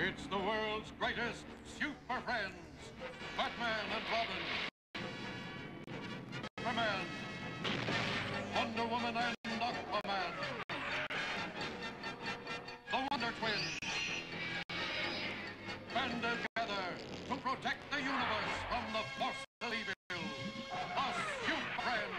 It's the world's greatest super friends, Batman and Robin, Superman, Wonder Woman and Aquaman, the Wonder Twins, banded together to protect the universe from the force of evil, the Super Friends.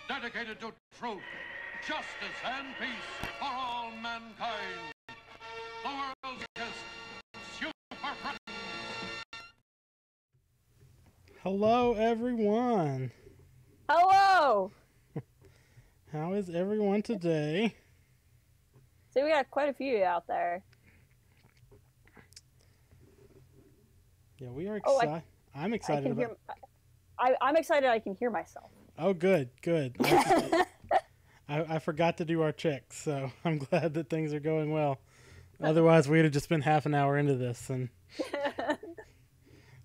Dedicated to truth, justice, and peace for all mankind. The world's greatest super friends. Hello, everyone. Hello! How is everyone today? So we got quite a few out there. Yeah, we are Oh, excited. I'm excited about. I'm excited I can hear myself. Oh, good. I forgot to do our checks, so I'm glad that things are going well. Otherwise, we'd have just been half an hour into this, and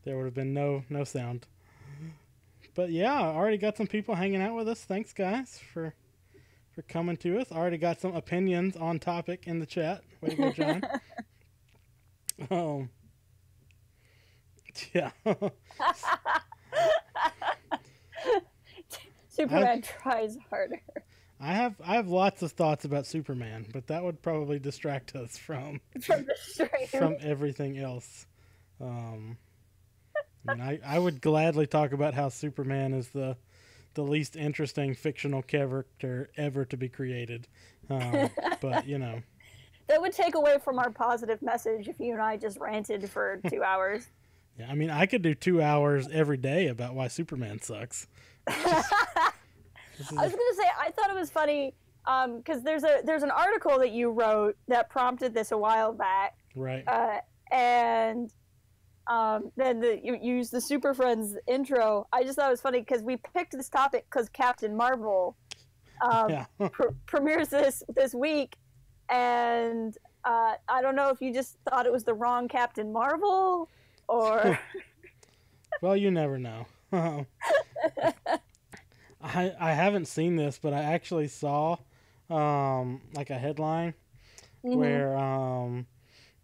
there would have been no sound. But yeah, I already got some people hanging out with us. Thanks, guys, for coming to us. I already got some opinions on topic in the chat. Way to go, John. Yeah. Superman tries harder. I have lots of thoughts about Superman, but that would probably distract us from the stream. From everything else. I would gladly talk about how Superman is the least interesting fictional character ever to be created. But, you know. That would take away from our positive message if you and I just ranted for 2 hours. Yeah, I mean, I could do 2 hours every day about why Superman sucks. I was going to say, I thought it was funny because there's an article that you wrote that prompted this a while back. Right. And then you used the Super Friends intro. I just thought it was funny because we picked this topic because Captain Marvel premieres this week. And I don't know if you just thought it was the wrong Captain Marvel or... Well, you never know. I haven't seen this, but I actually saw like a headline where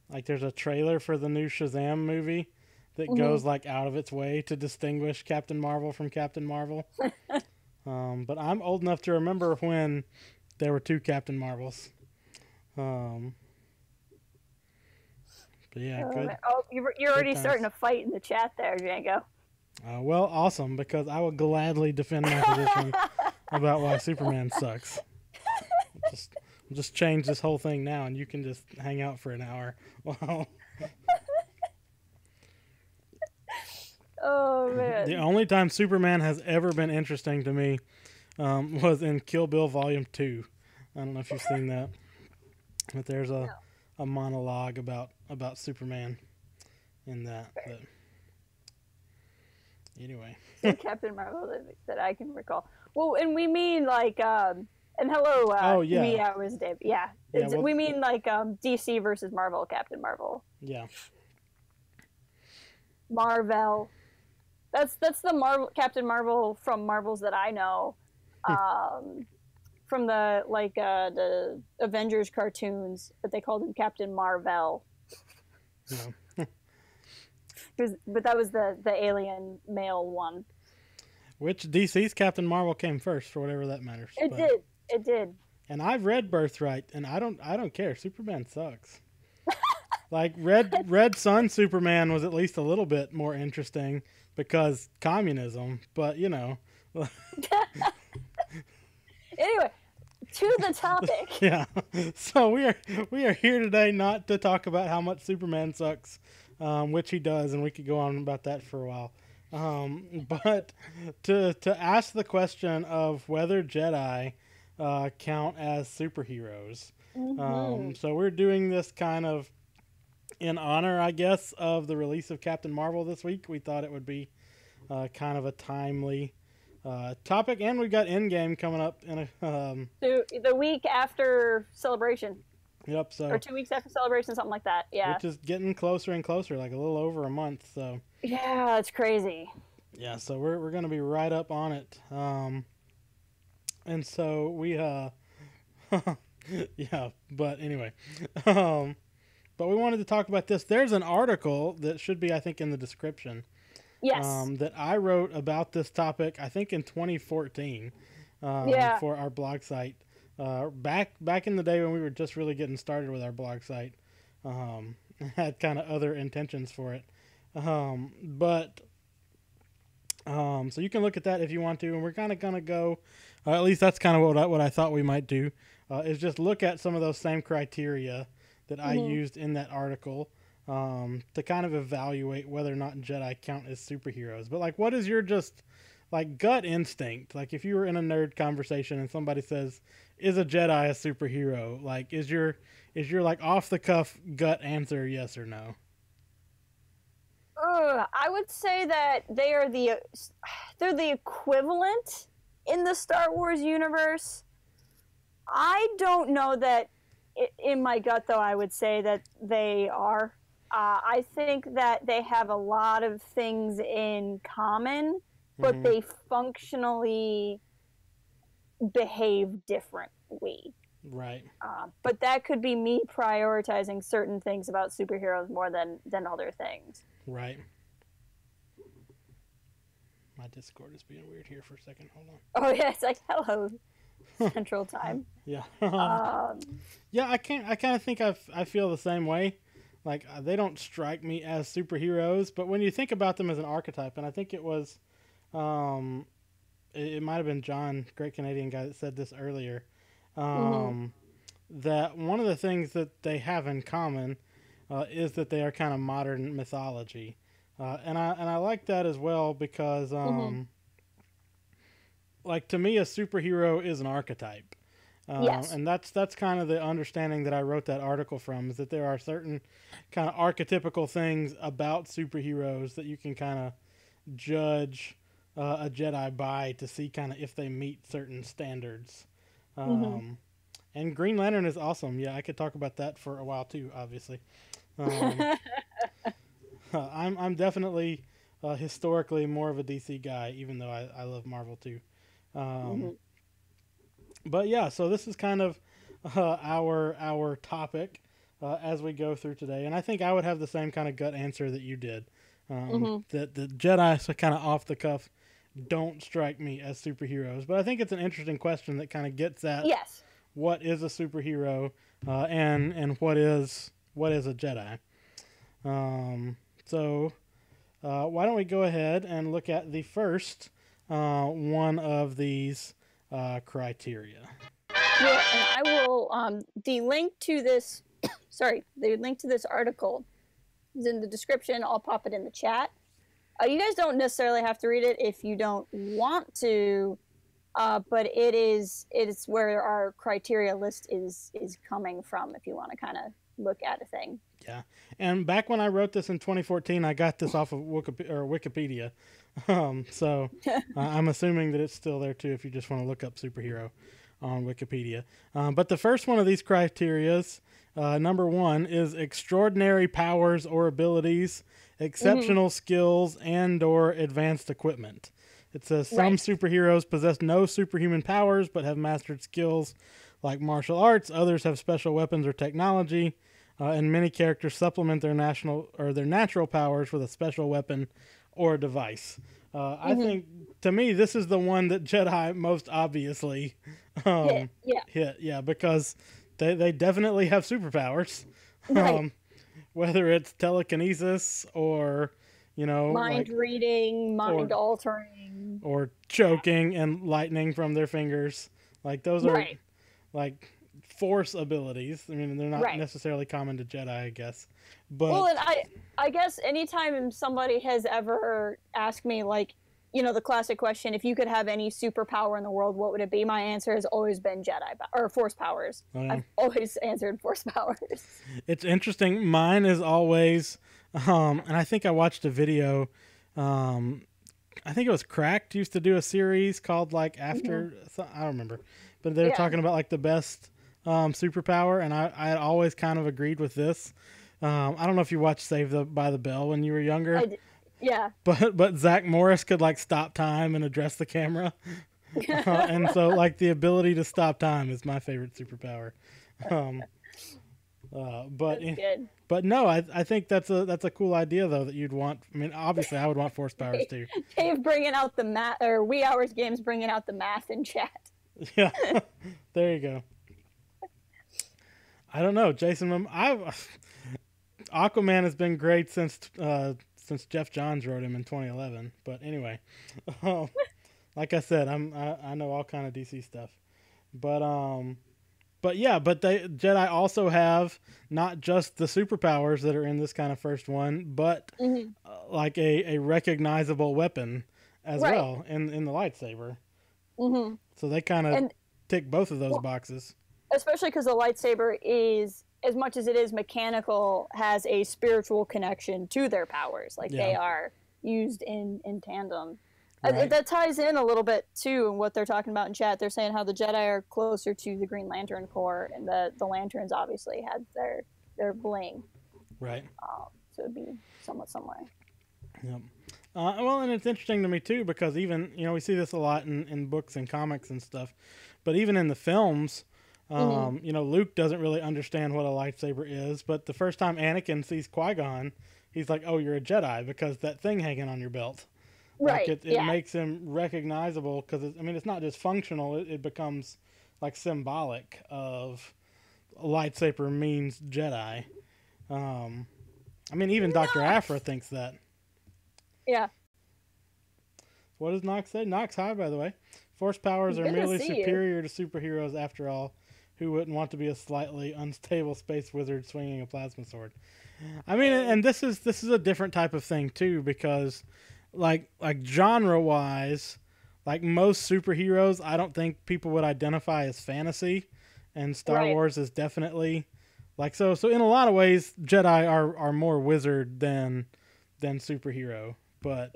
like there's a trailer for the new Shazam movie that goes like out of its way to distinguish Captain Marvel from Captain Marvel. But I'm old enough to remember when there were two Captain Marvels. But yeah, good. Oh, you're already starting to fight in the chat there, Django. Well, awesome, because I will gladly defend my position about why Superman sucks. We'll just change this whole thing now, and you can just hang out for an hour. Wow. Oh, man. The only time Superman has ever been interesting to me was in Kill Bill Volume 2. I don't know if you've seen that. But there's a monologue about Superman in that. But anyway. Captain Marvel that I can recall. Well, and we mean like, and hello, wee hours, Dave. Yeah. We mean like DC versus Marvel, Captain Marvel. Yeah. Marvel. That's the Marvel Captain Marvel from Marvels that I know. From the Avengers cartoons, but they called him Captain Marvel. Yeah. But that was the alien male one. Which DC's Captain Marvel came first, for whatever that matters. It did. And I've read Birthright, and I don't care. Superman sucks. Like Red Sun Superman was at least a little bit more interesting because communism, but you know. Anyway, to the topic. Yeah. So we are here today not to talk about how much Superman sucks, which he does, and we could go on about that for a while. But to ask the question of whether Jedi count as superheroes. So we're doing this kind of in honor, I guess, of the release of Captain Marvel this week. We thought it would be kind of a timely topic, and we've got Endgame coming up in a the week after Celebration. Yep. So or 2 weeks after Celebration, something like that. Yeah. Which is getting closer and closer, like a little over a month. So. Yeah, it's crazy. Yeah, so we're gonna be right up on it. And so we yeah, but anyway, but we wanted to talk about this. There's an article that should be, I think, in the description. Yes. That I wrote about this topic, I think in 2014, for our blog site. Back in the day when we were just really getting started with our blog site, had kind of other intentions for it, so you can look at that if you want to, and we're kind of gonna go. At least that's kind of what I thought we might do, is just look at some of those same criteria that I used in that article, to kind of evaluate whether or not Jedi count as superheroes. But like, what is your just like gut instinct? Like, if you were in a nerd conversation and somebody says, "Is a Jedi a superhero?" Like, is your like off the cuff gut answer yes or no? I would say that they're the equivalent in the Star Wars universe. I don't know that in my gut, though. I would say that they are. I think that they have a lot of things in common, but they functionally behave differently. Right. But that could be me prioritizing certain things about superheroes more than other things. Right. My Discord is being weird here for a second. Hold on. Oh yeah, it's like hello, Central Time. Yeah. Yeah, I kind of think I feel the same way. Like, they don't strike me as superheroes, but when you think about them as an archetype, and I think it was, it might have been John, great Canadian guy, that said this earlier, that one of the things that they have in common is that they are kind of modern mythology, and I like that as well because, like, to me, a superhero is an archetype. Yes. And that's kind of the understanding that I wrote that article from, is that there are certain kind of archetypical things about superheroes that you can kind of judge a Jedi by to see kind of if they meet certain standards. And Green Lantern is awesome. Yeah, I could talk about that for a while too, obviously. I'm definitely historically more of a DC guy, even though I love Marvel too. But yeah, so this is kind of our topic as we go through today, and I think I would have the same kind of gut answer that you did. That the Jedi, so kind of off the cuff, don't strike me as superheroes. But I think it's an interesting question that kind of gets at what is a superhero and what is a Jedi. So why don't we go ahead and look at the first one of these criteria. Yeah, and I will. The link to this, the link to this article is in the description. I'll pop it in the chat. You guys don't necessarily have to read it if you don't want to, but it's where our criteria list is coming from. If you want to kind of look at a thing. Yeah, and back when I wrote this in 2014, I got this off of Wikipedia. So I'm assuming that it's still there too if you just want to look up superhero on Wikipedia. But the first one of these criterias, number 1, is extraordinary powers or abilities, exceptional skills, and or advanced equipment. It says some superheroes possess no superhuman powers but have mastered skills like martial arts. Others have special weapons or technology. And many characters supplement their natural powers with a special weapon or device. I think, to me, this is the one that Jedi most obviously hit. Yeah, because they definitely have superpowers. Whether it's telekinesis or, mind reading, mind altering. Or choking and lightning from their fingers. Like, those are, like, force abilities. I mean, they're not necessarily common to Jedi, I guess. But well, and I guess anytime somebody has ever asked me, like, the classic question, if you could have any superpower in the world, what would it be? My answer has always been or force powers. I've always answered force powers. It's interesting. Mine is always, and I think I watched a video, I think it was Cracked used to do a series called like After. I don't remember, but they were talking about like the best superpower, and I had always kind of agreed with this. I don't know if you watched by the Bell when you were younger. Yeah. But Zach Morris could like stop time and address the camera, and so like the ability to stop time is my favorite superpower. But no, I think that's a cool idea though that you'd want. I mean, obviously, I would want force powers too. Dave bringing out the math, or Wee Hours Games bringing out the math in chat. Yeah, there you go. I don't know, Jason. Aquaman has been great since Jeff Johns wrote him in 2011. But anyway, like I said, I know all kind of DC stuff, but Jedi also have not just the superpowers that are in this kind of first one, but like a recognizable weapon as well in the lightsaber. Mm-hmm. So they kind of tick both of those boxes. Especially because the lightsaber is, as much as it is mechanical, has a spiritual connection to their powers. Like they are used in tandem. Right. That ties in a little bit too in what they're talking about in chat. They're saying how the Jedi are closer to the Green Lantern Corps, and the Lanterns obviously had their bling. Right. So it'd be somewhat similar. Yep. Well, and it's interesting to me too because even we see this a lot in books and comics and stuff, but even in the films, Luke doesn't really understand what a lightsaber is. But the first time Anakin sees Qui-Gon, he's like, "Oh, you're a Jedi because that thing hanging on your belt." Right. Like it makes him recognizable because it's not just functional. It becomes like symbolic of a lightsaber means Jedi. Even Dr. Aphra thinks that. Yeah. What does Nox say? Nox, hi, by the way. Force powers are merely superior to superheroes after all. Who wouldn't want to be a slightly unstable space wizard swinging a plasma sword? And this is a different type of thing too because like genre wise, like most superheroes, I don't think people would identify as fantasy, and Star Wars is definitely like so in a lot of ways Jedi are more wizard than superhero, but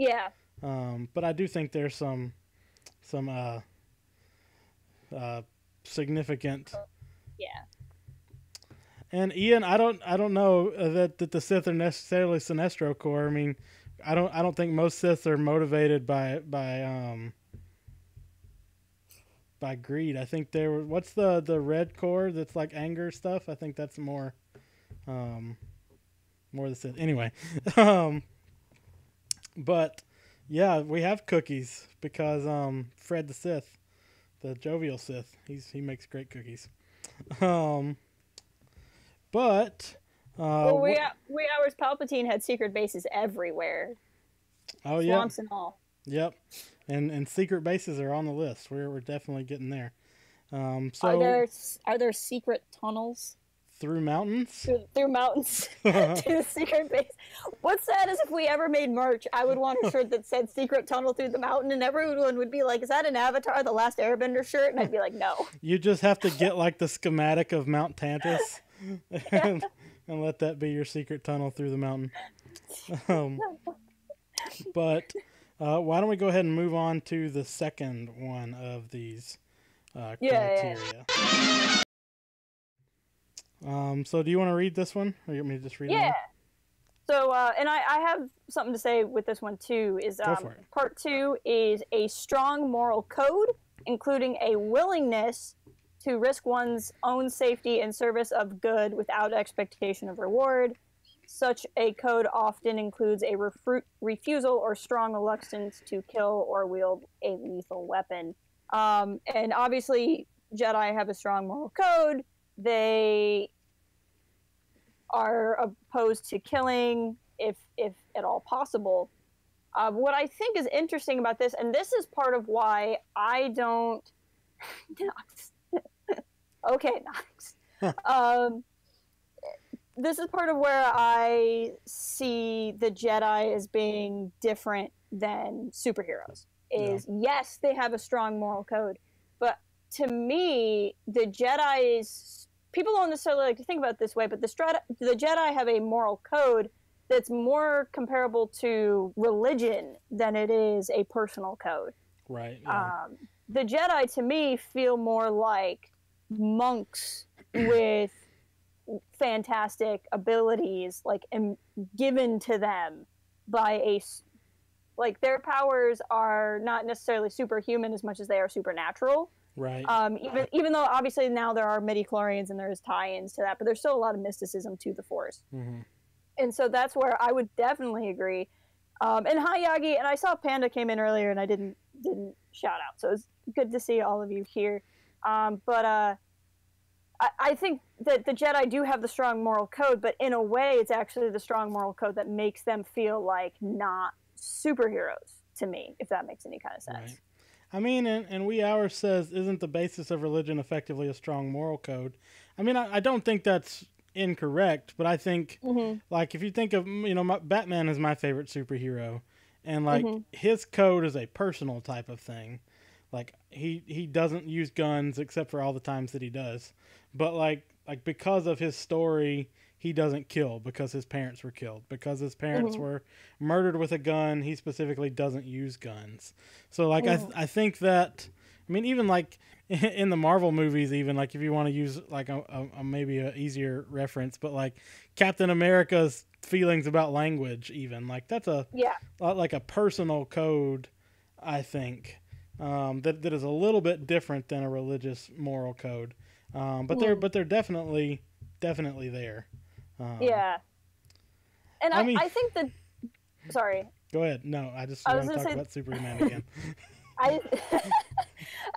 but I do think there's some significant. And Ian, I don't know that the Sith are necessarily Sinestro Corps. I don't think most Sith are motivated by greed. I think what's the Red Corps that's like anger stuff? I think that's more the Sith. Anyway, but yeah, we have cookies because Fred the Sith, the jovial Sith, he makes great cookies. But Wee Hours Palpatine had secret bases everywhere. Oh yeah, swamps and all. Yep, and secret bases are on the list. We're definitely getting there. So are there secret tunnels through mountains? Through mountains to the secret base. What's sad is if we ever made merch, I would want a shirt that said "Secret Tunnel Through the Mountain," and everyone would be like, "Is that an Avatar: The Last Airbender shirt?" And I'd be like, "No." You just have to get like the schematic of Mount Tantus. and let that be your secret tunnel through the mountain. But why don't we go ahead and move on to the second one of these criteria? So do you want to read this one, or you want me to just read it? Yeah. So, and I have something to say with this one too. Is part 2 is a strong moral code, including a willingness to risk one's own safety in service of good without expectation of reward. Such a code often includes a refusal or strong reluctance to kill or wield a lethal weapon. And obviously, Jedi have a strong moral code. They are opposed to killing if at all possible. What I think is interesting about this, and this is part of why I don't... Okay, Nox. This is part of where I see the Jedi as being different than superheroes. Yes, they have a strong moral code, but to me, the Jedi's... People don't necessarily like to think about it this way, but the Jedi have a moral code that's more comparable to religion than it is a personal code. Right. Yeah. The Jedi, to me, feel more like monks with fantastic abilities, like given to them by like their powers are not necessarily superhuman as much as they are supernatural. Right. Even though obviously now there are midi-chlorians and there's tie-ins to that, but there's still a lot of mysticism to the Force. Mm-hmm. And so that's where I would definitely agree. And hi Yagi, and I saw Panda came in earlier and I didn't shout out, so it's good to see all of you here. But I think that the Jedi do have the strong moral code, but in a way it's actually the strong moral code that makes them feel like not superheroes to me, if that makes any kind of sense. Right. I mean, and We Hours says, isn't the basis of religion effectively a strong moral code? I mean, I don't think that's incorrect, but I think, like, if you think of, Batman is my favorite superhero, and, like, his code is a personal type of thing. Like, he doesn't use guns except for all the times that he does. But, like because of his story, he doesn't kill because his parents were killed. Because his parents were murdered with a gun, he specifically doesn't use guns. So, like, I think that, I mean, even, like, in the Marvel movies, even, like, if you want to use, like, a maybe a easier reference, but, like, Captain America's feelings about language, even, like, that's like a personal code, I think, that is a little bit different than a religious moral code. But they're definitely there. Yeah. And I mean, I think that, sorry. Go ahead. No, I just want to talk about Superman again. I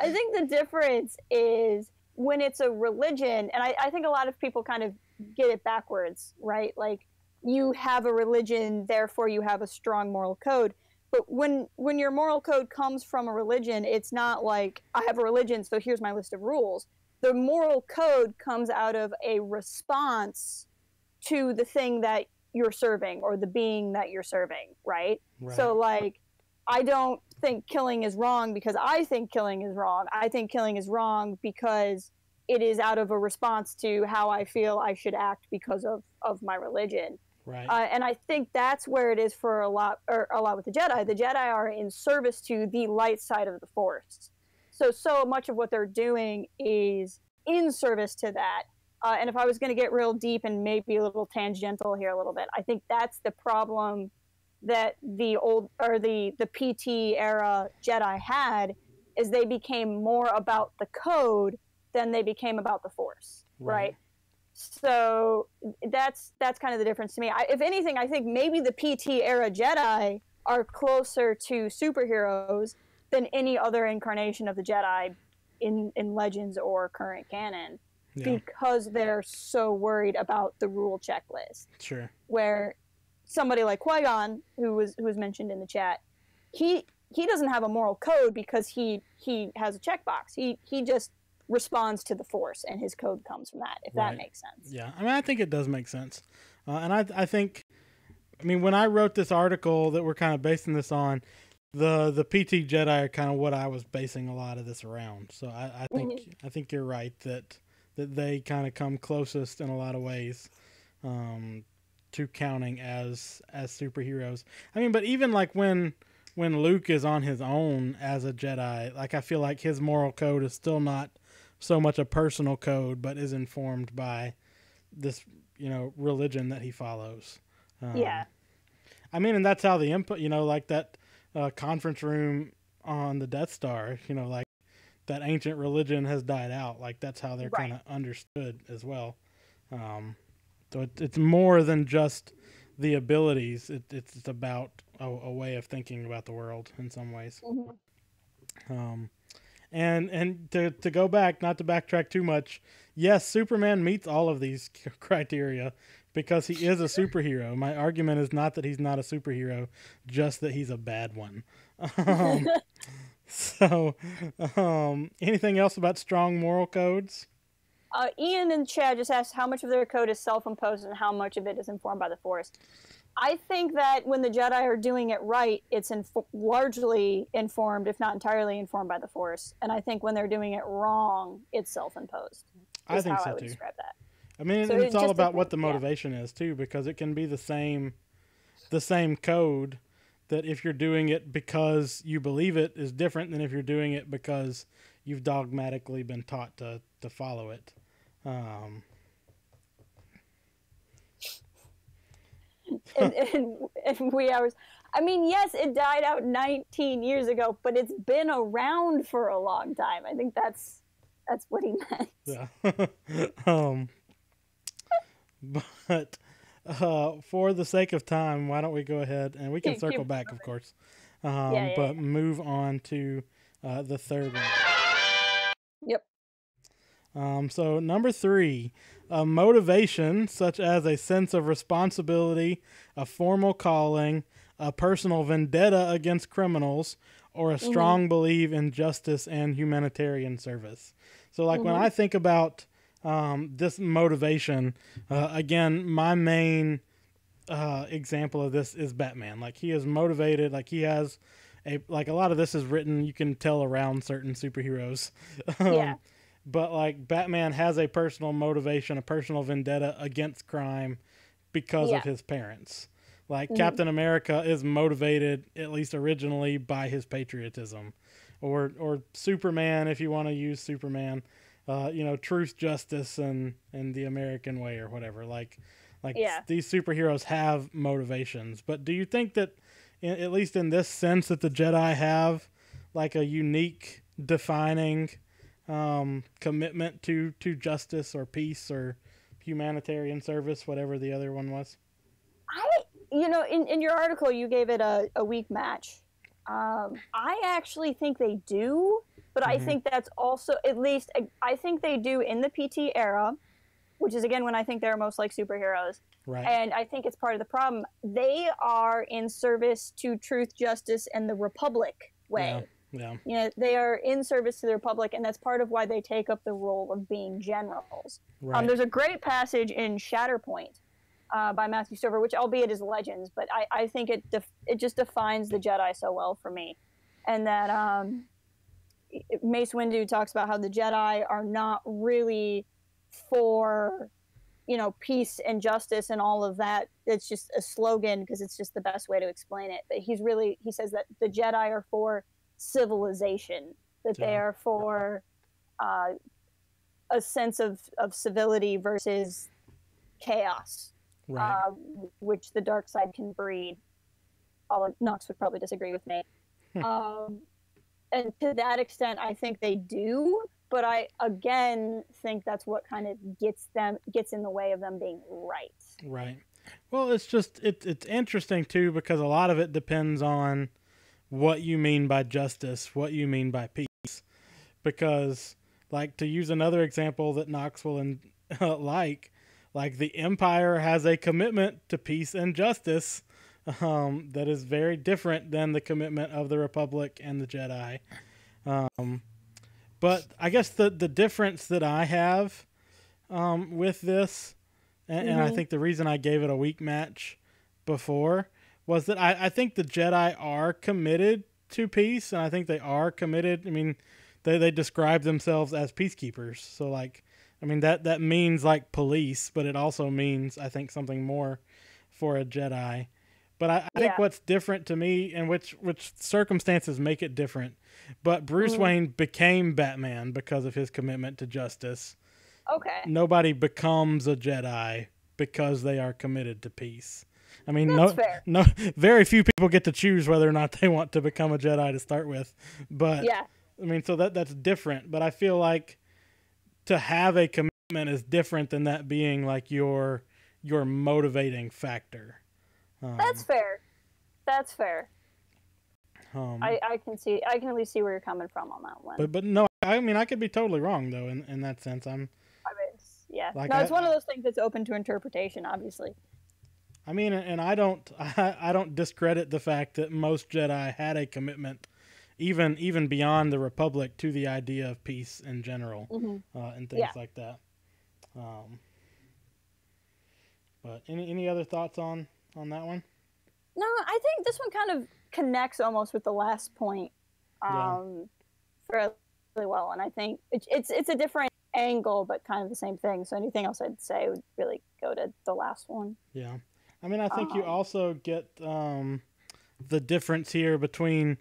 think the difference is when it's a religion, and I think a lot of people kind of get it backwards, right? Like, you have a religion, therefore you have a strong moral code. But when your moral code comes from a religion, it's not like, I have a religion, so here's my list of rules. The moral code comes out of a response to the thing that you're serving or the being that you're serving, right? So, like, I don't think killing is wrong because I think killing is wrong. I think killing is wrong because it is out of a response to how I feel I should act because of my religion. Right. And I think that's where it is for a lot with the Jedi. The Jedi are in service to the light side of the Force. So much of what they're doing is in service to that. And if I was going to get real deep and maybe a little tangential here a little bit, I think that's the problem that the PT era Jedi had, is they became more about the code than they became about the Force, right? So that's kind of the difference to me. If anything, I think maybe the PT era Jedi are closer to superheroes than any other incarnation of the Jedi in Legends or current canon, because they're so worried about the rule checklist. Sure. Where somebody like Qui-Gon, who was mentioned in the chat, he doesn't have a moral code because he has a checkbox. He just responds to the Force, and his code comes from that, if that makes sense. Yeah, I mean, I think it does make sense. And I think, I mean, when I wrote this article that we're kind of basing this on, the PT Jedi are kind of what I was basing a lot of this around. So I think you're right that they kind of come closest in a lot of ways to counting as superheroes. I mean, but even like when Luke is on his own as a Jedi, like, I feel like his moral code is still not so much a personal code, but is informed by this, religion that he follows. I mean, and that's how the input, like that conference room on the Death Star, like that ancient religion has died out. Like, that's how they're kind of understood as well. So it's more than just the abilities. It's about a way of thinking about the world in some ways. And to go back, not to backtrack too much, yes, Superman meets all of these criteria because he is a superhero. My argument is not that he's not a superhero, just that he's a bad one. So, anything else about strong moral codes? Ian in chat just asked how much of their code is self-imposed and how much of it is informed by the Force. I think that when the Jedi are doing it right, it's largely informed, if not entirely informed, by the Force. And I think when they're doing it wrong, it's self-imposed. I think so, I would too. describe that. I mean, so it's all about what the motivation is, too, because it can be the same the same code, that if you're doing it because you believe it is different than if you're doing it because you've dogmatically been taught to follow it. In wee hours. I mean, yes, it died out 19 years ago, but it's been around for a long time. I think that's what he meant. Yeah. But for the sake of time, why don't we go ahead and we can circle back, of course. But move on to the third one. Yep. So number 3, a motivation such as a sense of responsibility, a formal calling, a personal vendetta against criminals, or a strong belief in justice and humanitarian service. So like when I think about this motivation, again, my main example of this is Batman. Like he is motivated, like he has a lot of this is written, you can tell, around certain superheroes. But like Batman has a personal motivation, a personal vendetta against crime because of his parents. Like Captain America is motivated, at least originally, by his patriotism, or Superman, if you want to use Superman, truth, justice, and the American way, or whatever. Like these superheroes have motivations. But do you think that, at least in this sense, that the Jedi have like a unique defining commitment to justice or peace or humanitarian service, whatever the other one was? In your article, you gave it a weak match. I actually think they do, but I think that's also, at least, I think they do in the PT era, which is, again, when I think they're most like superheroes. Right. And I think it's part of the problem. They are in service to truth, justice, and the Republic way. Yeah. They are in service to the Republic, and that's part of why they take up the role of being generals. Right. There's a great passage in Shatterpoint by Matthew Stover, which, albeit is Legends, but I think it just defines the Jedi so well for me. And that Mace Windu talks about how the Jedi are not really for, peace and justice and all of that. It's just a slogan because it's just the best way to explain it. But he says that the Jedi are for civilization, that they are for a sense of civility versus chaos, right. Which the dark side can breed. Although Knox would probably disagree with me. And to that extent, I think they do, but I, again, think that's what kind of gets in the way of them being right. Right. Well, it's just, it's interesting too, because a lot of it depends on what you mean by justice, what you mean by peace. Because, like, to use another example that Knox will like the Empire has a commitment to peace and justice that is very different than the commitment of the Republic and the Jedi. But I guess the difference that I have with this, and I think the reason I gave it a weak match before, was that I think the Jedi are committed to peace, and I think they are committed. I mean, they describe themselves as peacekeepers. So, like, I mean, that means, like, police, but it also means, I think, something more for a Jedi. But I think what's different to me, and which circumstances make it different, but Bruce Wayne became Batman because of his commitment to justice. Okay. Nobody becomes a Jedi because they are committed to peace. I mean, fair. Very few people get to choose whether or not they want to become a Jedi to start with. But I mean, so that's different. But I feel like to have a commitment is different than that being like your motivating factor. That's fair. I can at least see where you're coming from on that one. But no, I mean, I could be totally wrong though in that sense. It's one of those things that's open to interpretation, obviously. I mean, and I don't discredit the fact that most Jedi had a commitment, even beyond the Republic, to the idea of peace in general, and things like that. But any other thoughts on that one? No, I think this one kind of connects almost with the last point fairly well, and I think it's a different angle, but kind of the same thing. So anything else I'd say would really go to the last one. Yeah. I mean, I think you also get the difference here between,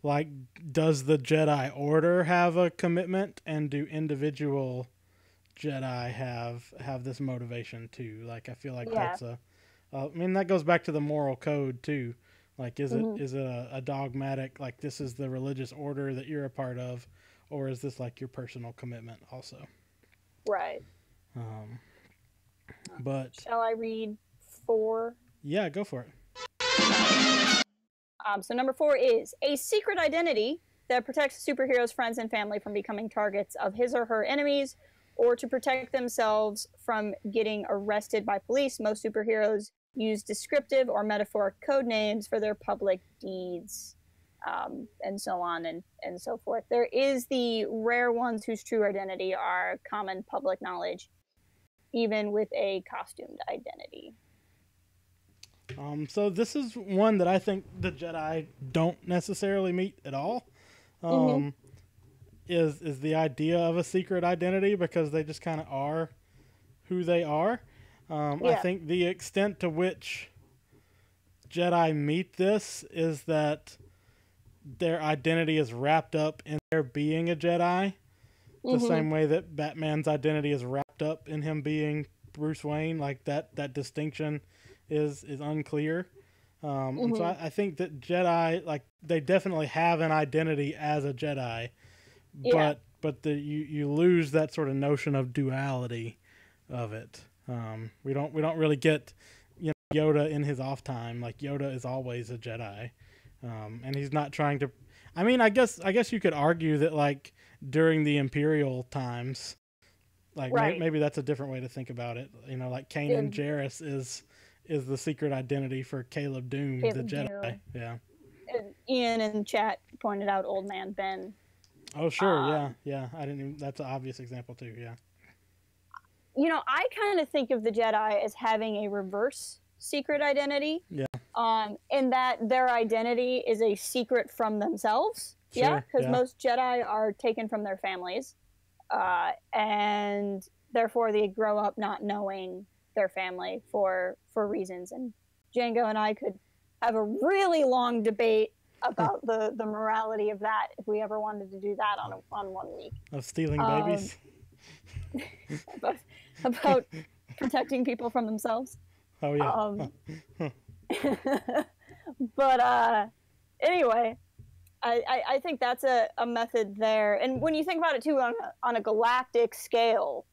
like, does the Jedi Order have a commitment, and do individual Jedi have this motivation too? Like, I feel like that's I mean, that goes back to the moral code too. Like, is it a dogmatic, like, this is the religious order that you're a part of, or is this like your personal commitment also? Right. But shall I read 4? Yeah, go for it. So number 4 is a secret identity that protects a superhero's friends and family from becoming targets of his or her enemies, or to protect themselves from getting arrested by police. Most superheroes use descriptive or metaphoric code names for their public deeds, and so on and so forth. There is the rare ones whose true identity are common public knowledge, even with a costumed identity. So this is one that I think the Jedi don't necessarily meet at all. Is the idea of a secret identity, because they just kind of are who they are. I think the extent to which Jedi meet this is that their identity is wrapped up in their being a Jedi, the same way that Batman's identity is wrapped up in him being Bruce Wayne. Like, that distinction is unclear. And so I think that Jedi, like, they definitely have an identity as a Jedi, but you lose that sort of notion of duality of it. We don't really get, Yoda in his off time. Like, Yoda is always a Jedi, and he's not trying to. I mean, I guess you could argue that, like, during the Imperial times, like, maybe that's a different way to think about it. Like, Kanan Jarrus is the secret identity for Caleb Doom, the Jedi. Doom. Yeah. And Ian in chat pointed out Old Man Ben. Oh, sure. Yeah. I didn't even, that's an obvious example too. Yeah. I kind of think of the Jedi as having a reverse secret identity. Yeah. In that their identity is a secret from themselves. Sure, yeah. Because most Jedi are taken from their families. And therefore they grow up not knowing their family for reasons. And Django and I could have a really long debate about the morality of that if we ever wanted to do that on 1 week. Of stealing babies? about protecting people from themselves. Oh, yeah. But anyway, I think that's a method there. And when you think about it, too, on a galactic scale,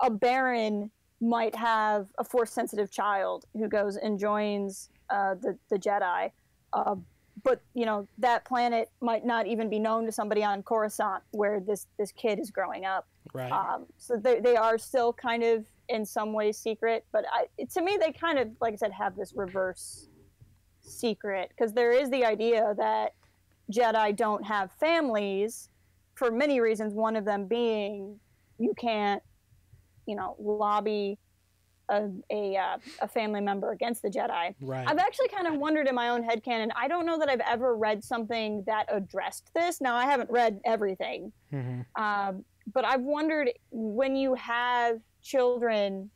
a Baron might have a Force-sensitive child who goes and joins the Jedi. But, that planet might not even be known to somebody on Coruscant where this kid is growing up. Right. So they are still kind of, in some ways, secret. But to me, they kind of, like I said, have this reverse secret. Because there is the idea that Jedi don't have families for many reasons. One of them being you can't, lobby a family member against the Jedi. Right. I've actually kind of wondered in my own headcanon. I don't know that I've ever read something that addressed this. Now, I haven't read everything. But I've wondered, when you have children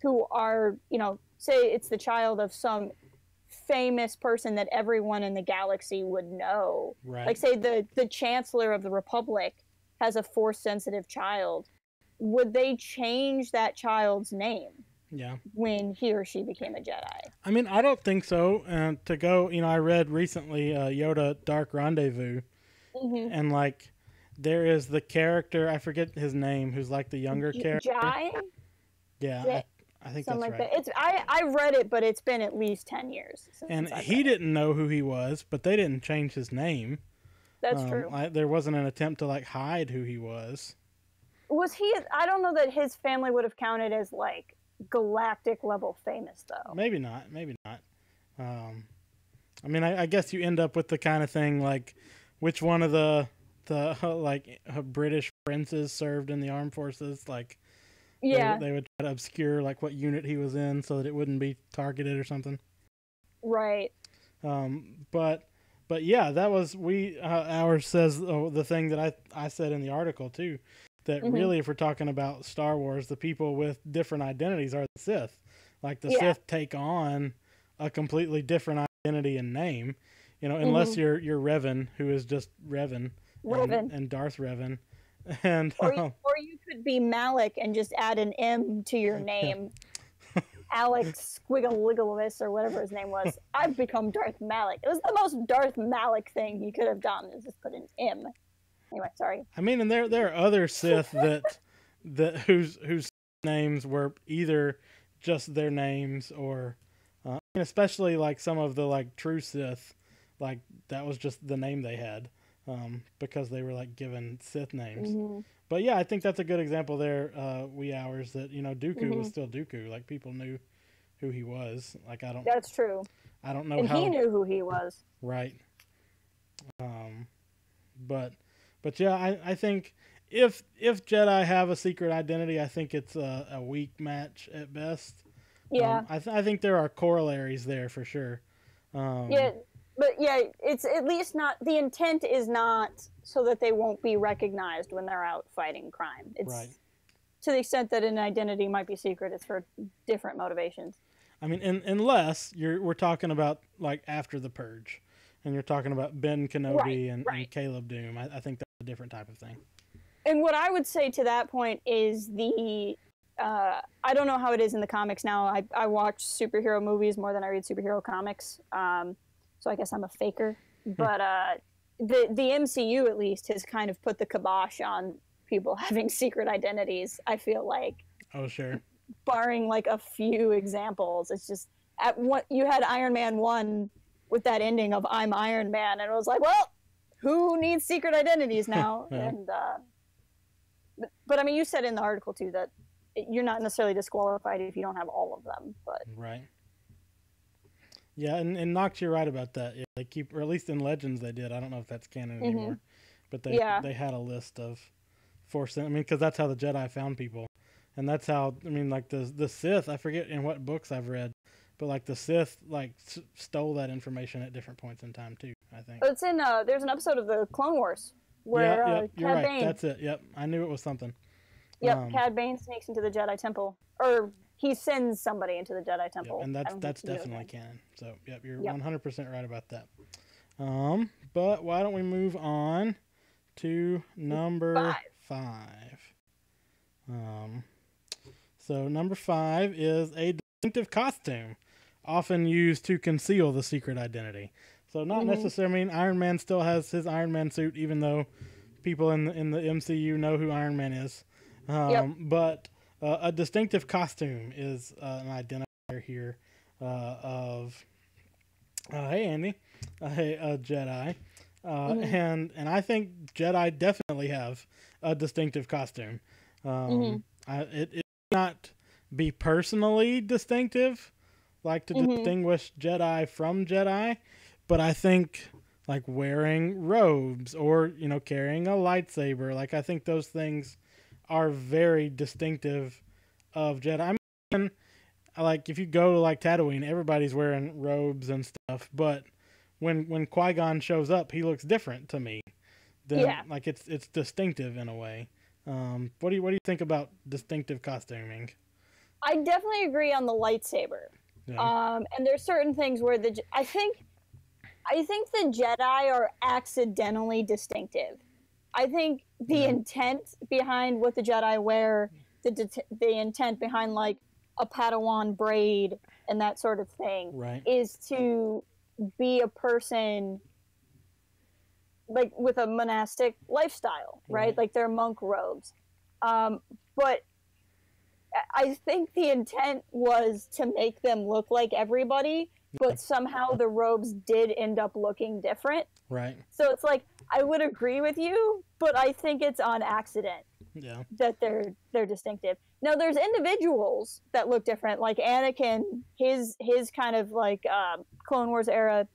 who are, say it's the child of some famous person that everyone in the galaxy would know. Right. Like, say the Chancellor of the Republic has a Force-sensitive child. Would they change that child's name? Yeah. When he or she became a Jedi? I mean, I don't think so. And to go, I read recently Yoda Dark Rendezvous, and, like, there is the character, I forget his name, who's like the younger character. Jai? Yeah, I think that's like right. That. I read it, but it's been at least 10 years. And he didn't know who he was, but they didn't change his name. That's true. There wasn't an attempt to, like, hide who he was. Was he? I don't know that his family would have counted as, like, galactic level famous, though. Maybe not. I mean, I guess you end up with the kind of thing like, which one of the like British princes served in the armed forces? Like, they would try to obscure, like, what unit he was in so that it wouldn't be targeted or something. Right. But yeah, that was ours says the thing that I said in the article too. That really, if we're talking about Star Wars, the people with different identities are the Sith. Like the Sith take on a completely different identity and name, unless you're Revan, who is just Revan. And Darth Revan. And or you could be Malik and just add an M to your name. Alex Squigglewigglewiss or whatever his name was. I've become Darth Malik. It was the most Darth Malik thing you could have done, is just put an M. Anyway, sorry. I mean, and there are other Sith that whose names were either just their names or especially like some of the like true Sith, like that was just the name they had. Because they were like given Sith names. But yeah, I think that's a good example there, wee hours, that Dooku was still Dooku. Like people knew who he was. Like That's true. I don't know and how he knew who he was. Right. But yeah, I think if Jedi have a secret identity, I think it's a weak match at best. Yeah. I think there are corollaries there for sure. Yeah. But yeah, it's at least not, the intent is not so that they won't be recognized when they're out fighting crime. It's right. To the extent that an identity might be secret, it's for different motivations. I mean, unless we're talking about like after the Purge, and you're talking about Ben Kenobi and Caleb Doom. I think that's a different type of thing. And what I would say to that point is I don't know how it is in the comics now. I watch superhero movies more than I read superhero comics. So I guess I'm a faker. But the MCU, at least, has kind of put the kibosh on people having secret identities, I feel like. Oh, sure. Barring, like, a few examples. It's just, you had Iron Man 1 with that ending of I'm Iron Man, and it was like, well, who needs secret identities now? Yeah. And but, I mean, you said in the article, too, that you're not necessarily disqualified if you don't have all of them. But right. Yeah, and Nox, you're right about that. Yeah, they keep, or at least in Legends they did. I don't know if that's canon anymore, but they had a list of forced. I mean, because that's how the Jedi found people, and that's how, I mean, like the Sith. I forget in what books I've read, but like the Sith like stole that information at different points in time too. I think it's in there's an episode of the Clone Wars where you're Cad right. Bane. That's it. Yep, I knew it was something. Yep, Cad Bane sneaks into the Jedi Temple, or he sends somebody into the Jedi Temple. Yep, and that's definitely canon. So, yep, you're 100% right about that. But why don't we move on to number 5? So number 5 is a distinctive costume, often used to conceal the secret identity. So not necessarily, I mean, Iron Man still has his Iron Man suit, even though people in the MCU know who Iron Man is. But a distinctive costume is an identifier here of hey Andy, a Jedi, and I think Jedi definitely have a distinctive costume. It may not be personally distinctive, like to distinguish Jedi from Jedi, but I think like wearing robes or carrying a lightsaber, like I think those things are very distinctive of Jedi. I mean, like if you go to like Tatooine, everybody's wearing robes and stuff, but when Qui-Gon shows up, he looks different to me. Like it's distinctive in a way. What do you think about distinctive costuming? I definitely agree on the lightsaber. Yeah. And there's certain things where I think the Jedi are accidentally distinctive. I think the intent behind what the Jedi wear, the intent behind like a Padawan braid and that sort of thing, is to be a person like with a monastic lifestyle, right? Like their monk robes. But I think the intent was to make them look like everybody, but somehow the robes did end up looking different. Right. So it's like, I would agree with you, but I think it's on accident that they're distinctive. Now, there's individuals that look different, like Anakin, his kind of like Clone Wars era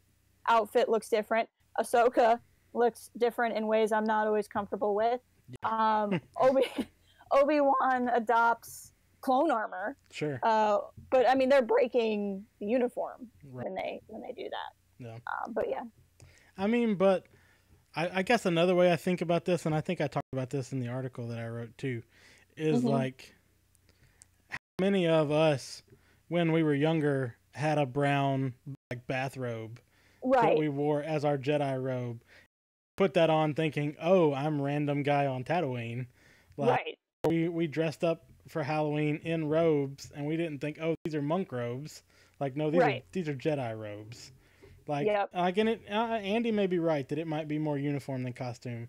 outfit looks different. Ahsoka looks different in ways I'm not always comfortable with. Obi-Wan adopts clone armor. Sure. But I mean, they're breaking the uniform when they do that. Yeah. But yeah. I mean, but I guess another way I think about this, and I think I talked about this in the article that I wrote too, is like how many of us when we were younger, had a brown like bathrobe that we wore as our Jedi robe. Put that on thinking, oh, I'm random guy on Tatooine. Like, we dressed up for Halloween in robes, and we didn't think, oh, these are monk robes. Like, no, these are Jedi robes. Like, and Andy may be right that it might be more uniform than costume.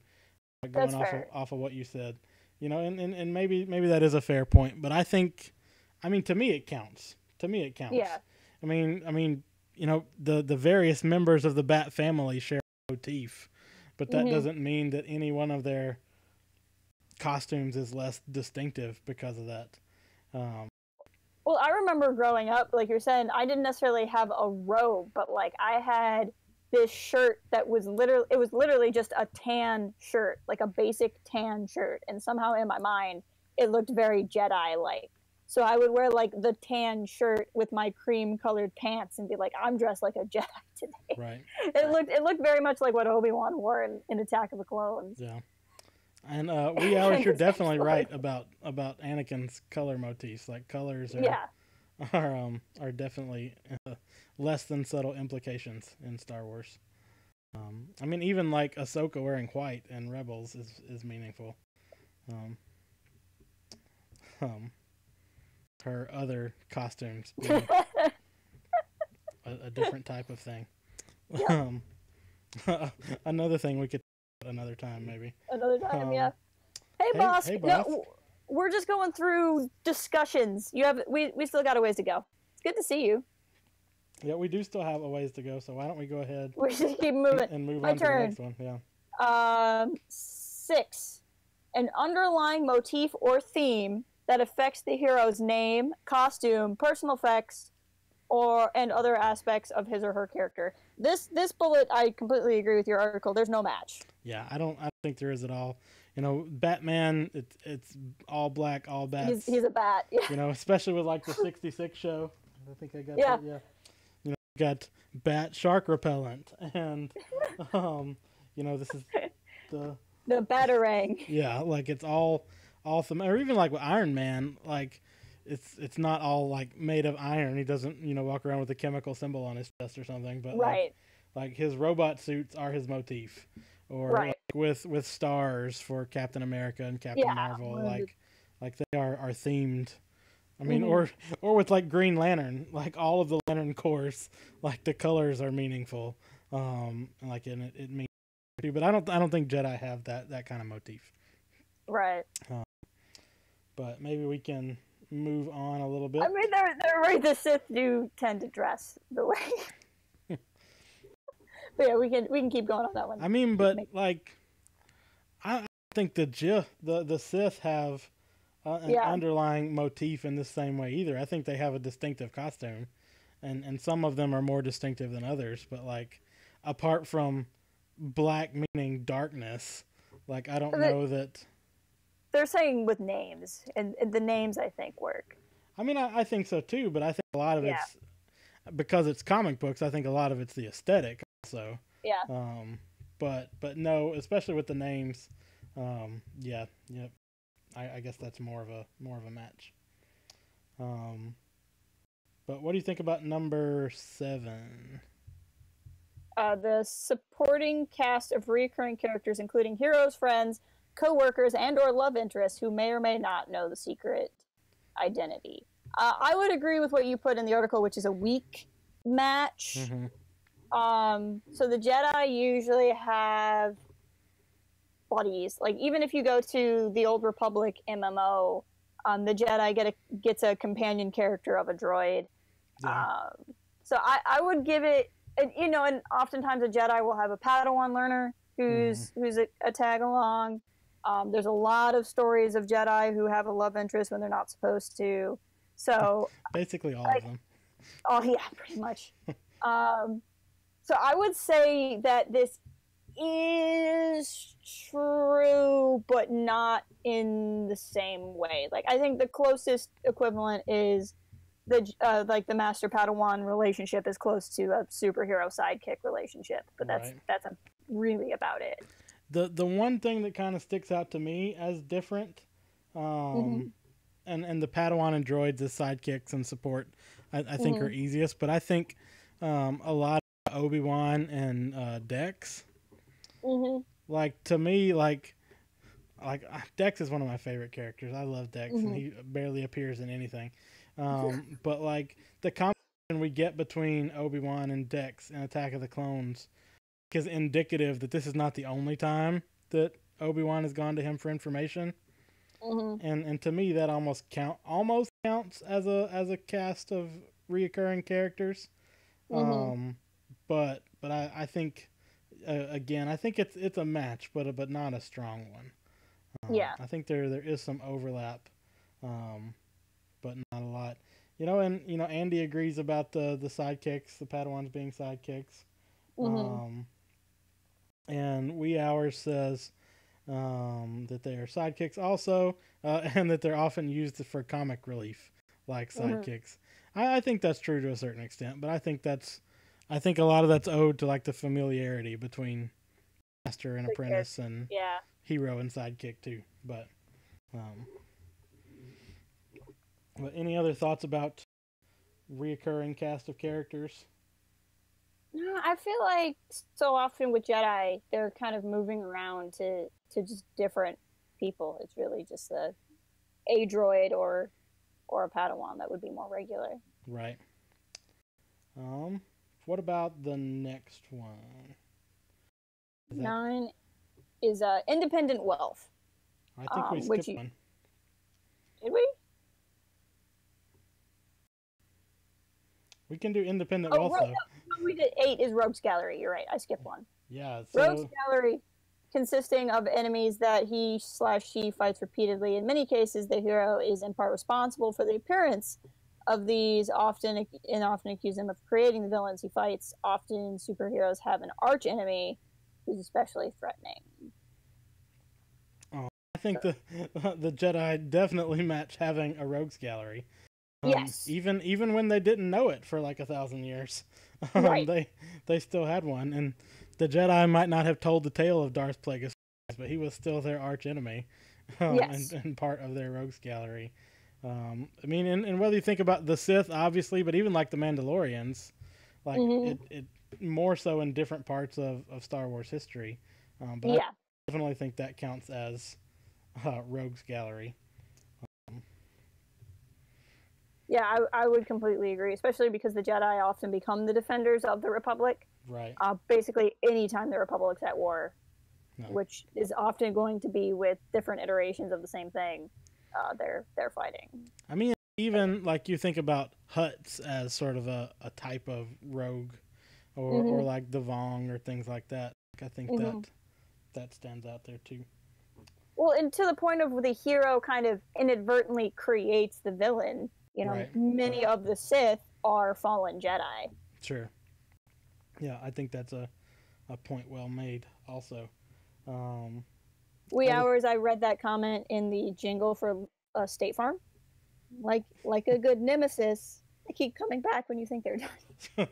Going off of what you said, you know, and maybe that is a fair point. But I think, I mean, to me it counts. Yeah. I mean, you know, the various members of the Bat family share a motif, but that doesn't mean that any one of their costumes is less distinctive because of that. Well, I remember growing up, like you're saying, I didn't necessarily have a robe, but like I had this shirt that was literally just a tan shirt, like a basic tan shirt, and somehow in my mind it looked very Jedi-like. So I would wear like the tan shirt with my cream-colored pants and be like, I'm dressed like a Jedi today. Right. It looked very much like what Obi-Wan wore in Attack of the Clones. Yeah. And you're definitely right about Anakin's color motifs. Like colors are definitely less than subtle implications in Star Wars. I mean, even like Ahsoka wearing white in Rebels is meaningful. Her other costumes being a different type of thing. Another thing we could talk about another time, maybe. Another time, yeah. Hey, boss. No, we're just going through discussions. We still got a ways to go. It's good to see you. Yeah, we do still have a ways to go, so why don't we go ahead? We should keep moving. And move on to the next one. Yeah. 6. An underlying motif or theme that affects the hero's name, costume, personal effects, and other aspects of his or her character. This bullet, I completely agree with your article. There's no match. Yeah, I don't think there is at all. You know, Batman, it's all black, all bats. He's a bat. Yeah. You know, especially with like the 66 show. I think I got that. Yeah. You know, got bat shark repellent, and you know, this is the Batarang. Yeah, like it's all or even like with Iron Man, like it's not all like made of iron. He doesn't, you know, walk around with a chemical symbol on his chest or something, but like his robot suits are his motif. Or like with stars for Captain America and Captain Marvel, like they are themed. I mean, or with like Green Lantern, like all of the Lantern Corps, like the colors are meaningful. Like in it means, but I don't think Jedi have that kind of motif. Right. But maybe we can move on a little bit. I mean, they're right. The Sith do tend to dress the way. But yeah, we can keep going on that one. I mean, but like, I don't think the Sith have an underlying motif in the same way either. I think they have a distinctive costume, and some of them are more distinctive than others. But like, apart from black meaning darkness, like I don't know that. They're saying with names, and the names I think work. I mean, I think so too, but I think a lot of it's because it's comic books. I think a lot of it's the aesthetic. So but no, especially with the names, I guess that's more of a match. But what do you think about number 7? The supporting cast of recurring characters, including heroes, friends, co-workers, and/or love interests who may or may not know the secret identity. I would agree with what you put in the article, which is a weak match. Mm-hmm. So the Jedi usually have buddies. Like, even if you go to the Old Republic MMO, the Jedi gets a companion character of a droid. Yeah. So I would give it, and oftentimes a Jedi will have a Padawan learner who's a tag along. There's a lot of stories of Jedi who have a love interest when they're not supposed to. So basically all of them. Oh yeah, pretty much. So I would say that this is true, but not in the same way. Like, I think the closest equivalent is the Master Padawan relationship is close to a superhero sidekick relationship, but that's really about it. The one thing that kind of sticks out to me as different, and the Padawan and droids as sidekicks and support, I think are easiest. But I think a lot of Obi-Wan and Dex, like to me, like Dex is one of my favorite characters. I love Dex, and he barely appears in anything. But like the conversation we get between Obi-Wan and Dex in Attack of the Clones is indicative that this is not the only time that Obi-Wan has gone to him for information. And to me, that almost counts as a cast of reoccurring characters. But I think again, I think it's a match, but not a strong one. I think there is some overlap, but not a lot. And Andy agrees about the sidekicks, the Padawans being sidekicks. And Wee Hours says that they are sidekicks also, and that they're often used for comic relief, like sidekicks. I think that's true to a certain extent, but I think a lot of that's owed to like the familiarity between master and apprentice, and hero and sidekick too. But any other thoughts about reoccurring cast of characters? No, I feel like so often with Jedi, they're kind of moving around to just different people. It's really just a droid or a Padawan that would be more regular. Right. What about the next one? 9 is independent wealth. I think we skipped one. Did we? We can do independent wealth though. No, we did. 8 is Rogue's Gallery. You're right. I skipped one. Yeah. Rogue's Gallery, consisting of enemies that he/she fights repeatedly. In many cases, the hero is in part responsible for the appearance of these, often accuse him of creating the villains he fights. Often, superheroes have an arch enemy who's especially threatening. Oh, I think the Jedi definitely match having a Rogue's Gallery. Yes. Even when they didn't know it for like 1,000 years, right. they still had one, and the Jedi might not have told the tale of Darth Plagueis, but he was still their arch enemy, and part of their Rogues Gallery. I mean, and whether you think about the Sith, obviously, but even like the Mandalorians, like it more so in different parts of Star Wars history. But I definitely think that counts as Rogues Gallery. Yeah, I would completely agree, especially because the Jedi often become the defenders of the Republic. Right. Basically, anytime the Republic's at war, which is often going to be with different iterations of the same thing, they're fighting. I mean, even like you think about Hutts as sort of a type of rogue, or like the Vong or things like that. I think that stands out there too. Well, and to the point of the hero kind of inadvertently creates the villain. Many of the Sith are fallen Jedi. Sure. Yeah, I think that's a point well made also. Wee Hours, I read that comment in the jingle for State Farm. Like a good nemesis, they keep coming back when you think they're done.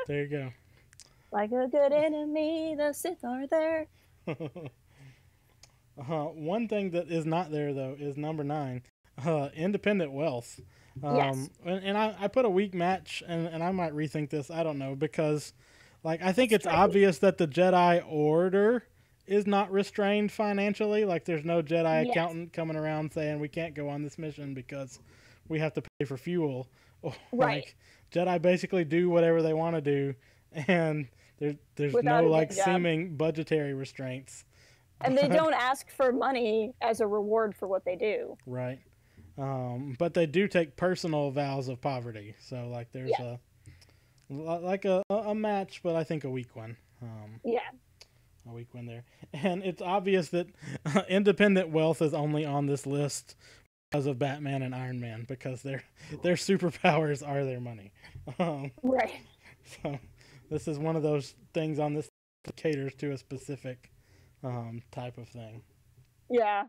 There you go. Like a good enemy, the Sith are there. One thing that is not there, though, is number 9. Independent wealth. Yes. And I put a weak match, and I might rethink this. I don't know, because like I think it's obvious that the Jedi Order is not restrained financially. Like there's no Jedi accountant coming around saying we can't go on this mission because we have to pay for fuel. Like Jedi basically do whatever they want to do, and there's no like seeming budgetary restraints. And they don't ask for money as a reward for what they do. Right. But they do take personal vows of poverty. So like there's a match, but I think a weak one. A weak one there. And it's obvious that independent wealth is only on this list because of Batman and Iron Man, because their superpowers are their money. Right. So this is one of those things on this that caters to a specific type of thing. Yeah.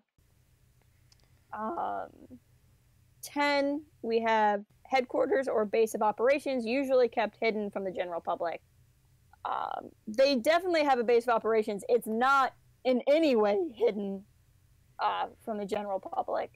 10, we have headquarters or base of operations, usually kept hidden from the general public. They definitely have a base of operations. It's not in any way hidden from the general public.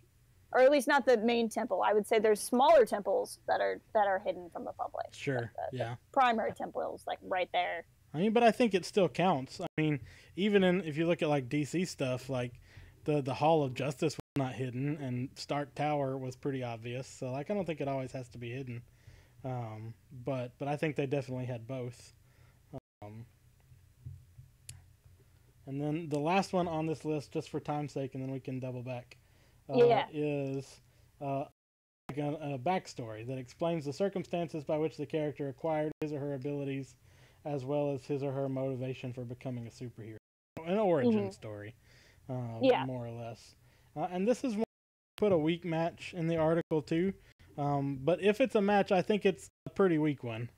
or at least not the main temple. I would say there's smaller temples that are hidden from the public. Sure. The primary temple is like right there. I mean, but I think it still counts. I mean, even if you look at like DC stuff, like the Hall of Justice was not hidden, and Stark Tower was pretty obvious. So like, I don't think it always has to be hidden. But I think they definitely had both. And then the last one on this list, just for time's sake, and then we can double back, is a backstory that explains the circumstances by which the character acquired his or her abilities, as well as his or her motivation for becoming a superhero. An origin story, more or less. And this is one put a weak match in the article too. But if it's a match, I think it's a pretty weak one.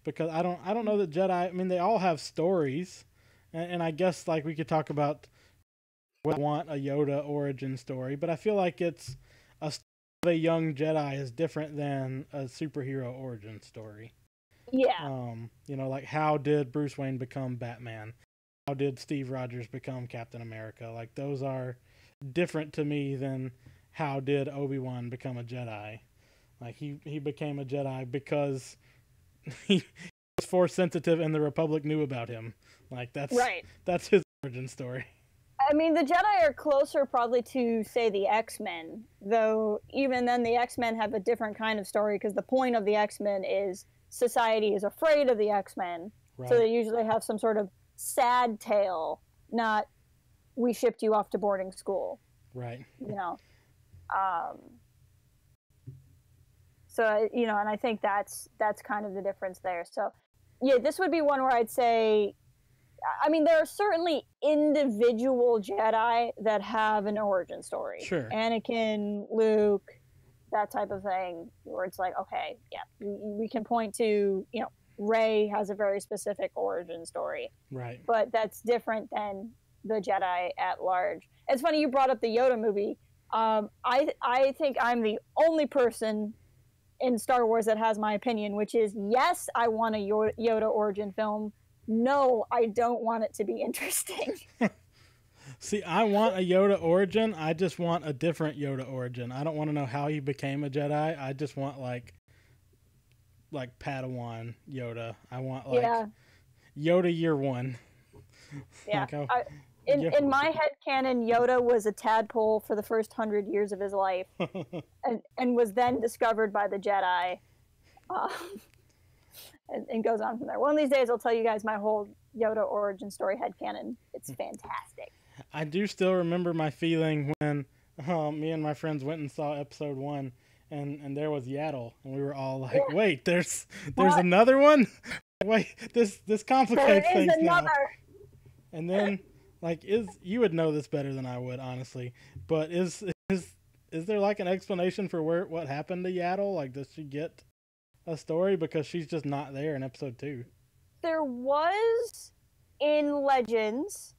Because I don't know that Jedi. I mean, they all have stories, and I guess like we could talk about. I want a Yoda origin story, but I feel like it's a story of a young Jedi is different than a superhero origin story. Yeah. You know, like how did Bruce Wayne become Batman? How did Steve Rogers become Captain America? Like those are different to me than how did Obi-Wan become a Jedi? Like he became a Jedi because he was Force sensitive and the Republic knew about him. Like that's his origin story. I mean, the Jedi are closer probably to, say, the X-Men, though even then the X-Men have a different kind of story because the point of the X-Men is society is afraid of the X-Men. Right. So they usually have some sort of sad tale, not we shipped you off to boarding school. Right. You know. So, you know, and I think that's kind of the difference there. So, yeah, this would be one where I'd say, I mean, there are certainly individual Jedi that have an origin story. Sure. Anakin, Luke, that type of thing, where it's like, okay, yeah, we can point to, you know, Rey has a very specific origin story. Right. But that's different than the Jedi at large. It's funny you brought up the Yoda movie. I think I'm the only person in Star Wars that has my opinion, which is, yes, I want a Yoda origin film. No, I don't want it to be interesting. See, I want a Yoda origin. I just want a different Yoda origin. I don't want to know how he became a Jedi. I just want like Padawan Yoda. I want Yoda year one. Yeah. In my head canon, Yoda was a tadpole for the first 100 years of his life, and was then discovered by the Jedi. And goes on from there. One of these days, I'll tell you guys my whole Yoda origin story headcanon. It's fantastic. I do still remember my feeling when me and my friends went and saw episode 1, and there was Yaddle, and we were all like, yeah. "Wait, there's another one? Wait, this complicates things now." And then, like, you would know this better than I would, honestly. But is there like an explanation for what happened to Yaddle? Like, does she get a story because she's just not there in episode 2? There was in Legends,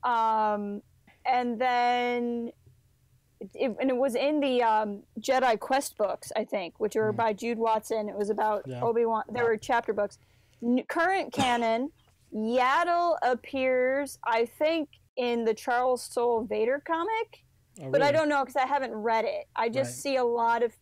and then it was in the Jedi Quest books, I think, which were by Jude Watson. It was about Obi-Wan. There were chapter books. Current canon, Yaddle appears, I think, in the Charles Soule Vader comic, but I don't know because I haven't read it. I just see a lot of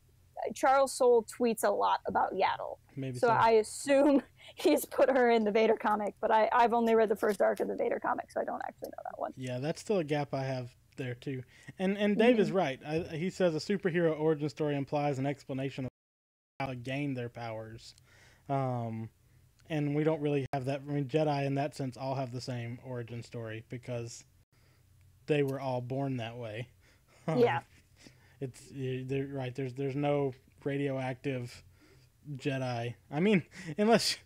Charles Soule tweets a lot about Yaddle. Maybe so I assume he's put her in the Vader comic, but I've only read the first arc of the Vader comic, so I don't actually know that one. Yeah, that's still a gap I have there too. And Dave is right. He says a superhero origin story implies an explanation of how to gain their powers. And we don't really have that. I mean, Jedi in that sense all have the same origin story because they were all born that way. Yeah. They're right. There's no radioactive Jedi. I mean, unless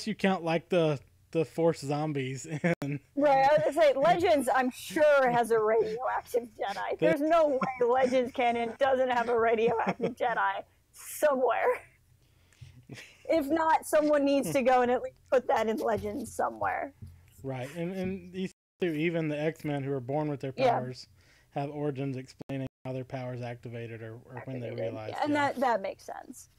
you count like the Force zombies. And right. I was gonna say Legends. I'm sure has a radioactive Jedi. There's no way Legends canon doesn't have a radioactive Jedi somewhere. If not, someone needs to go and at least put that in Legends somewhere. Right, and these two, even the X-Men who are born with their powers, have origins explaining how their powers activated or when they realized. And that makes sense.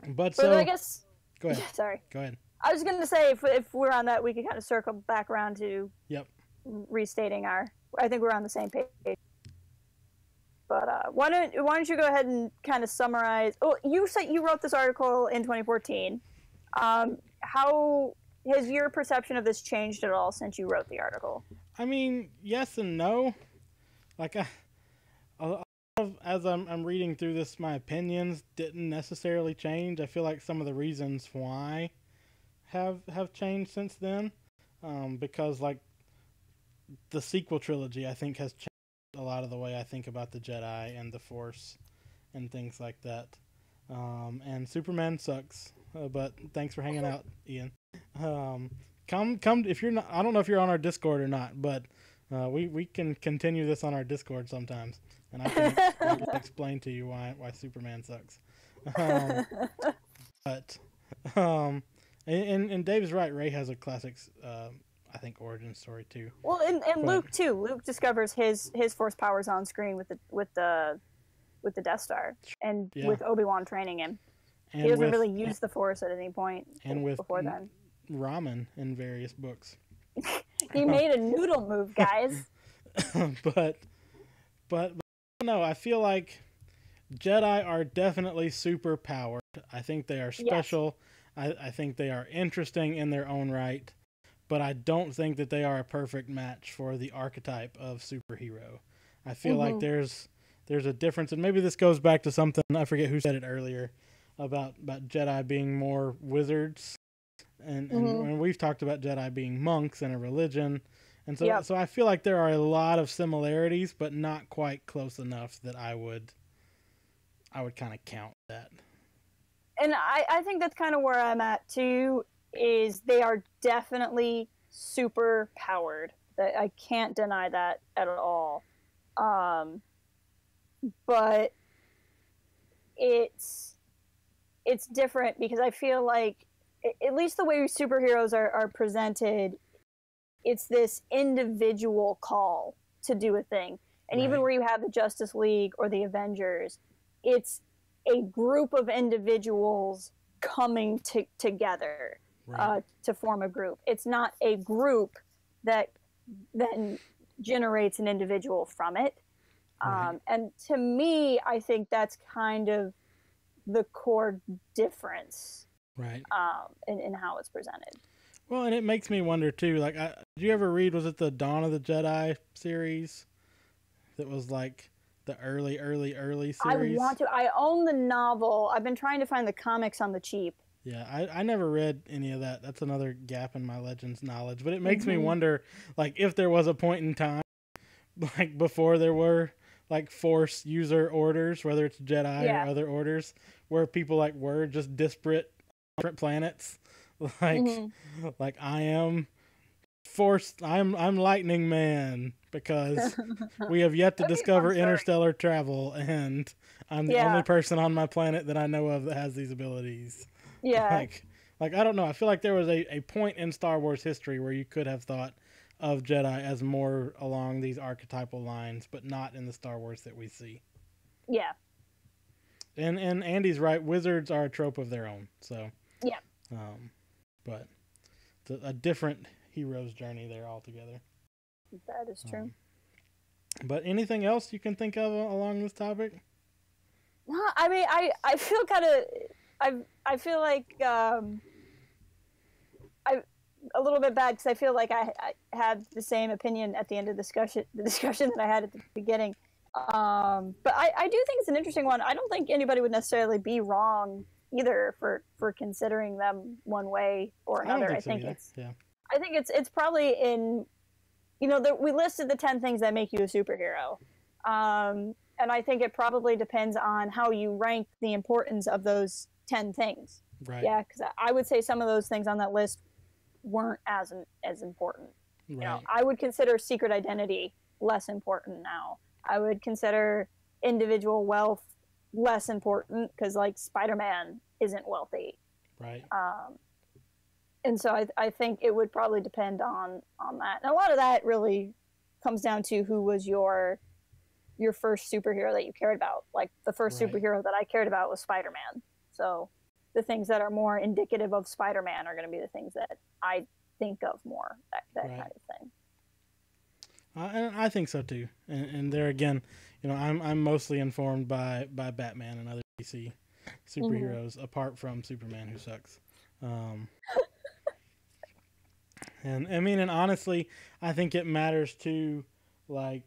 But so I guess. Go ahead. Sorry. Go ahead. I was going to say if we're on that, we could kind of circle back around to. Yep. Restating I think we're on the same page. But why don't you go ahead and kind of summarize? Oh, you said you wrote this article in 2014. How has your perception of this changed at all since you wrote the article? I mean, yes and no. Like, as I'm reading through this, my opinions didn't necessarily change. I feel like some of the reasons why have changed since then, because like the sequel trilogy, I think, has changed a lot of the way I think about the Jedi and the Force and things like that. And Superman sucks, but thanks for hanging out, Ian. Come if you're not. I don't know if you're on our Discord or not, but we can continue this on our Discord sometimes, and I can explain to you why Superman sucks. But and Dave's right. Rey has a classic, I think, origin story too. Well, and Luke too. Luke discovers his Force powers on screen with the Death Star, and with Obi-Wan training him. And he doesn't really use the Force at any point before then. Ramen in various books. He made a noodle move, guys. but no, I feel like Jedi are definitely super powered. I think they are special. Yes. I think they are interesting in their own right, but I don't think that they are a perfect match for the archetype of superhero. I feel like there's a difference, and maybe this goes back to something, I forget who said it earlier, about Jedi being more wizards, and we've talked about Jedi being monks and a religion, and so I feel like there are a lot of similarities, but not quite close enough that I would kind of count that. And I think that's kind of where I'm at too, is they are definitely super powered. I can't deny that at all. But it's different because I feel like, at least the way superheroes are presented, it's this individual call to do a thing. And even where you have the Justice League or the Avengers, it's a group of individuals coming together to form a group. It's not a group that then generates an individual from it. And to me, I think that's kind of the core difference, in how it's presented. Well, and it makes me wonder too. Like, did you ever read? Was it the Dawn of the Jedi series? That was like the early series. I want to. I own the novel. I've been trying to find the comics on the cheap. Yeah, I never read any of that. That's another gap in my Legends knowledge. But it makes me wonder, like, if there was a point in time, like before there were like Force user orders, whether it's Jedi or other orders, where people like were just disparate different planets, like I am Force, I'm Lightning Man, because we have yet to discover interstellar travel, and I'm the only person on my planet that I know of that has these abilities. Yeah. Like I don't know. I feel like there was a point in Star Wars history where you could have thought of Jedi as more along these archetypal lines, but not in the Star Wars that we see. Yeah. And Andy's right. Wizards are a trope of their own. So. Yeah. But it's a different hero's journey there altogether. That is true. But anything else you can think of along this topic? No, I mean, I feel kind of, I feel like a little bit bad because I feel like I had the same opinion at the end of the discussion that I had at the beginning. But I do think it's an interesting one. I don't think anybody would necessarily be wrong either for considering them one way or another. I think it's probably in, we listed the 10 things that make you a superhero. And I think it probably depends on how you rank the importance of those 10 things. Right. Yeah, because I would say some of those things on that list weren't as important. Right. I would consider secret identity less important now. I would consider individual wealth less important because, like, Spider-Man isn't wealthy. Right. And so I think it would probably depend on that. And a lot of that really comes down to who was your first superhero that you cared about. Like, the first superhero that I cared about was Spider-Man. So the things that are more indicative of Spider-Man are going to be the things that I think of more, that kind of thing. And I think so too. And there again, I'm mostly informed by Batman and other DC superheroes, apart from Superman, who sucks. And I mean, and honestly, I think it matters too, like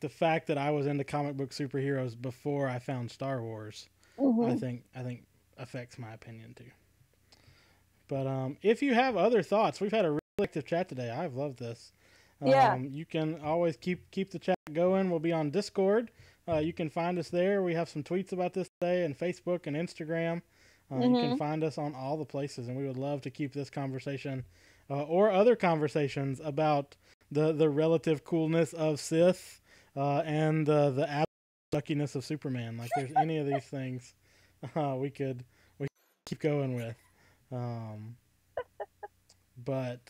the fact that I was into comic book superheroes before I found Star Wars. I think affects my opinion too. But if you have other thoughts, we've had a really active chat today. I've loved this. You can always keep the chat going. We'll be on Discord. You can find us there. We have some tweets about this today, and Facebook and Instagram. You can find us on all the places, and we would love to keep this conversation or other conversations about the relative coolness of Sith and the absolute suckiness of Superman. Like, there's any of these things we could keep going with. But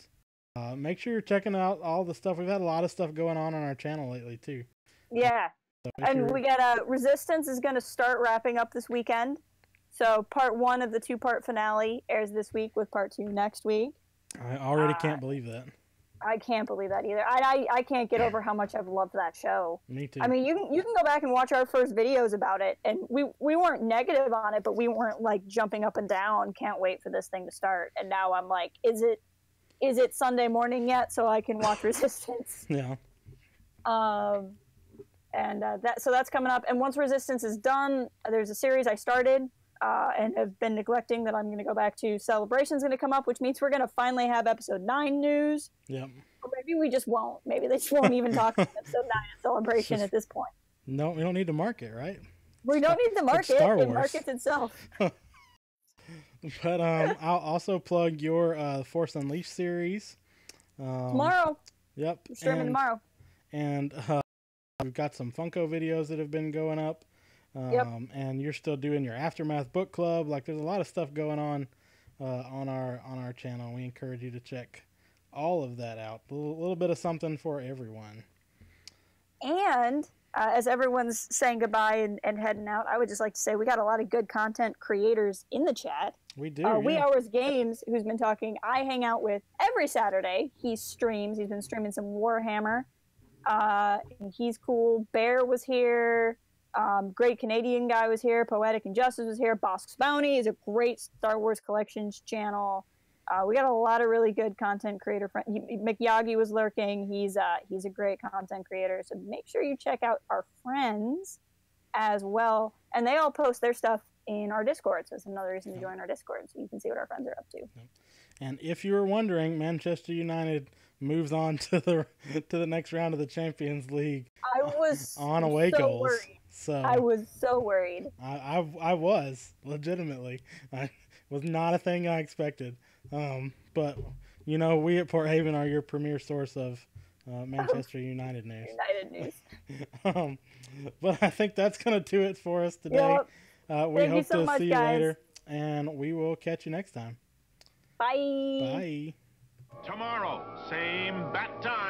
make sure you're checking out all the stuff. We've had a lot of stuff going on our channel lately too. Yeah. So and we got Resistance is going to start wrapping up this weekend. So part 1 of the 2-part finale airs this week, with part 2 next week. I already can't believe that. I can't believe that either. I can't get over how much I've loved that show. Me too. I mean, you can go back and watch our first videos about it, and we weren't negative on it, but we weren't like jumping up and down, can't wait for this thing to start. And now I'm like, is it Sunday morning yet so I can watch Resistance? Yeah. So that's coming up. And once Resistance is done, there's a series I started and have been neglecting that I'm going to go back to. Celebration's going to come up, which means we're going to finally have episode 9 news. Yep. Or maybe we just won't. Maybe they just won't even talk about episode 9 at Celebration at this point. No, we don't need to mark it, right? We don't need to mark it. It markets itself. But I'll also plug your Force Unleashed series. Tomorrow. Yep. We're streaming tomorrow. And we've got some Funko videos that have been going up. And you're still doing your Aftermath book club. Like, there's a lot of stuff going on our channel. We encourage you to check all of that out. A little bit of something for everyone. And as everyone's saying goodbye and heading out, I would just like to say we got a lot of good content creators in the chat. We do. Wee Hours Games, who's been talking, I hang out with every Saturday. He streams. He's been streaming some Warhammer. He's cool. Bear was here. Great Canadian Guy was here. Poetic Injustice was here. Bosk's Bounty is a great Star Wars Collections channel. We got a lot of really good content creator friends. McYagi was lurking. He's a great content creator. So make sure you check out our friends as well. And they all post their stuff in our Discord. So it's another reason to join our Discord, so you can see what our friends are up to. And if you were wondering, Manchester United moves on to the next round of the Champions League. I was on away goals. Worried. So I was so worried. I was legitimately. I was not a thing I expected. But we at Port Haven are your premier source of Manchester United news. But I think that's gonna do it for us today. Yep. We hope to see you guys. later, and we will catch you next time. Bye. Bye. Tomorrow, same bat time.